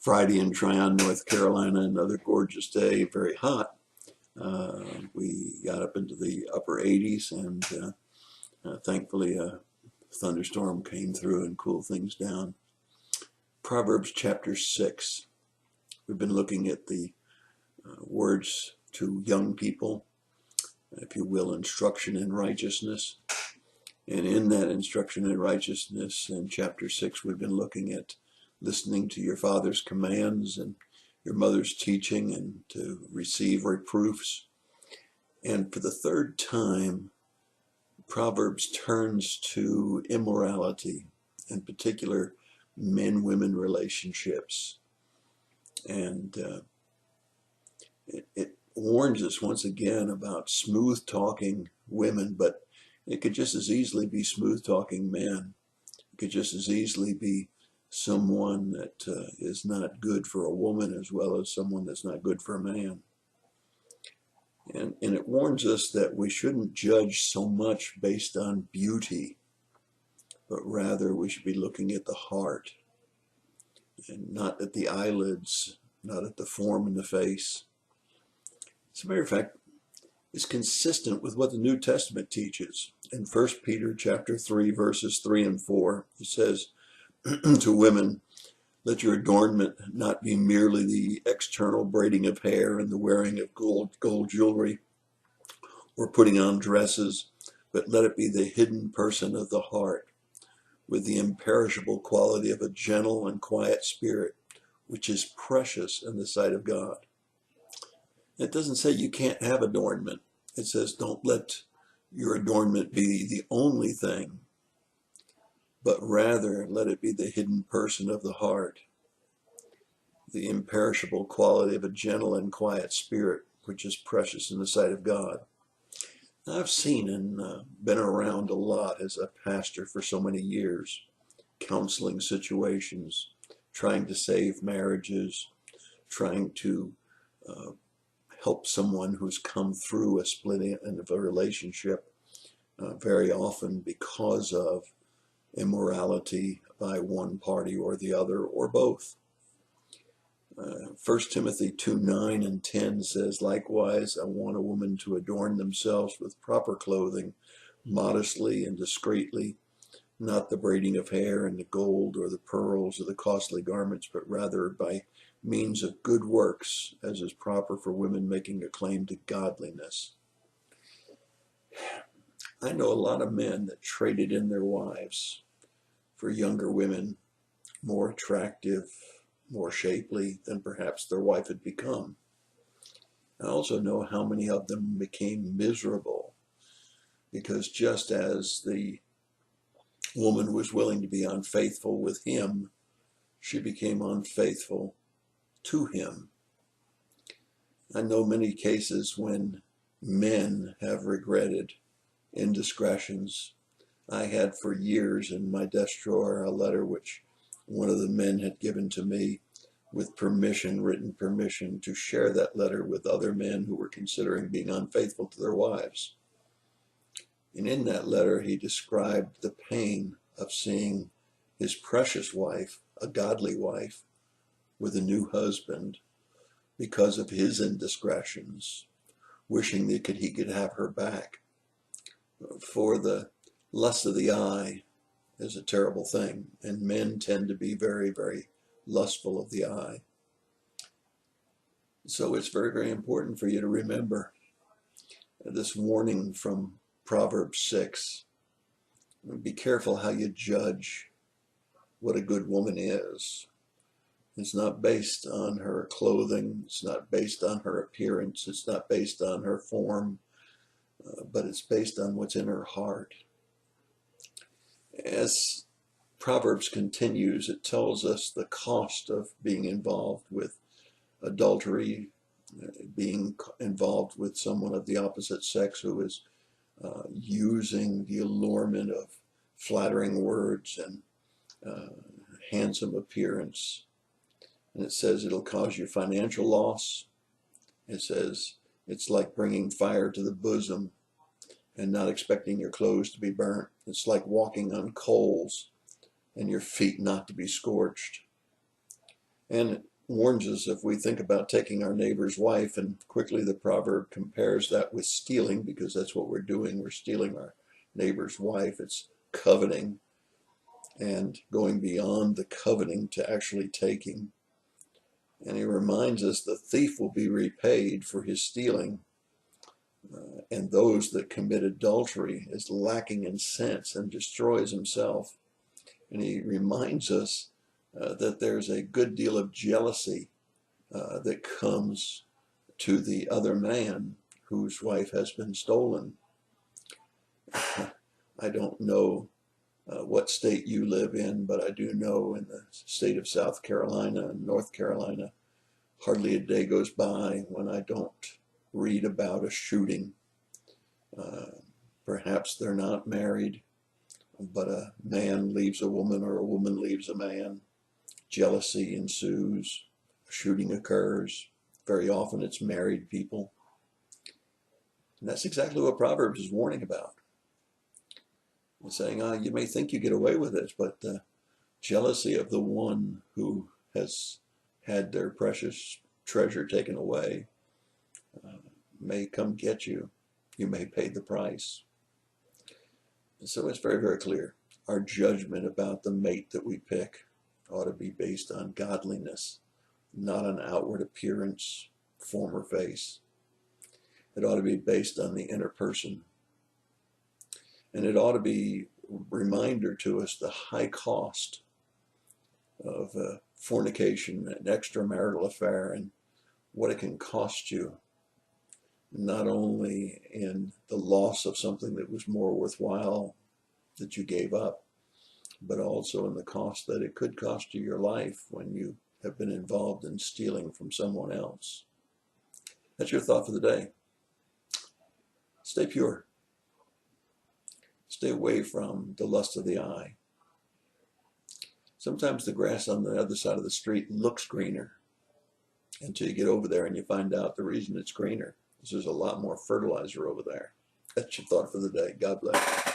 Friday in Tryon, North Carolina, another gorgeous day, very hot. We got up into the upper 80s, and thankfully a thunderstorm came through and cooled things down. Proverbs chapter 6. We've been looking at the words to young people, if you will, instruction in righteousness. And in that instruction in righteousness, in chapter 6, we've been looking at listening to your father's commands and your mother's teaching, and to receive reproofs. And for the third time, Proverbs turns to immorality, in particular men-women relationships. And it warns us once again about smooth-talking women, but it could just as easily be smooth-talking men. It could just as easily be someone that is not good for a woman, as well as someone that's not good for a man. And it warns us that we shouldn't judge so much based on beauty, but rather we should be looking at the heart, and not at the eyelids, not at the form in the face. As a matter of fact, it's consistent with what the New Testament teaches. In 1 Peter chapter 3, verses 3 and 4, it says to women, "Let your adornment not be merely the external braiding of hair and the wearing of gold jewelry or putting on dresses, but let it be the hidden person of the heart, with the imperishable quality of a gentle and quiet spirit, which is precious in the sight of God." It doesn't say you can't have adornment. It says don't let your adornment be the only thing, but rather let it be the hidden person of the heart, the imperishable quality of a gentle and quiet spirit, which is precious in the sight of God. Now, I've seen and been around a lot as a pastor for so many years, counseling situations, trying to save marriages, trying to help someone who's come through a splitting of a relationship, very often because of immorality by one party or the other, or both. 1 Timothy 2:9 and 10 says, "Likewise, I want a woman to adorn themselves with proper clothing, modestly and discreetly, not the braiding of hair and the gold or the pearls or the costly garments, but rather by means of good works, as is proper for women making a claim to godliness." I know a lot of men that traded in their wives for younger women, more attractive, more shapely than perhaps their wife had become. I also know how many of them became miserable, because just as the woman was willing to be unfaithful with him, she became unfaithful to him. I know many cases when men have regretted indiscretions. I had for years in my desk drawer a letter which one of the men had given to me with permission, written permission, to share that letter with other men who were considering being unfaithful to their wives. And in that letter, he described the pain of seeing his precious wife, a godly wife, with a new husband because of his indiscretions, wishing that he could have her back. For the lust of the eye is a terrible thing, and men tend to be very, very lustful of the eye. So it's very, very important for you to remember this warning from Proverbs 6. Be careful how you judge what a good woman is. It's not based on her clothing. It's not based on her appearance. It's not based on her form, but it's based on what's in her heart. As Proverbs continues, it tells us the cost of being involved with adultery, being involved with someone of the opposite sex who is using the allurement of flattering words and handsome appearance. And it says it'll cause you financial loss. It says it's like bringing fire to the bosom and not expecting your clothes to be burnt. It's like walking on coals and your feet not to be scorched. And warns us if we think about taking our neighbor's wife, and quickly the proverb compares that with stealing, because that's what we're doing. We're stealing our neighbor's wife. It's coveting, and going beyond the coveting to actually taking. And he reminds us the thief will be repaid for his stealing, and those that commit adultery is lacking in sense and destroys himself. And he reminds us that there's a good deal of jealousy that comes to the other man whose wife has been stolen. I don't know what state you live in, but I do know in the state of South Carolina and North Carolina, hardly a day goes by when I don't read about a shooting. Perhaps they're not married, but a man leaves a woman or a woman leaves a man. Jealousy ensues, a shooting occurs. Very often it's married people. And that's exactly what Proverbs is warning about. It's saying, you may think you get away with it, but jealousy of the one who has had their precious treasure taken away may come get you. You may pay the price. And so it's very, very clear. Our judgment about the mate that we pick ought to be based on godliness, not on outward appearance, form, or face. It ought to be based on the inner person. And it ought to be a reminder to us the high cost of fornication, an extramarital affair, and what it can cost you, not only in the loss of something that was more worthwhile that you gave up, but also in the cost that it could cost you your life when you have been involved in stealing from someone else. That's your thought for the day. Stay pure. Stay away from the lust of the eye. Sometimes the grass on the other side of the street looks greener until you get over there and you find out the reason it's greener is there's a lot more fertilizer over there. That's your thought for the day. God bless you.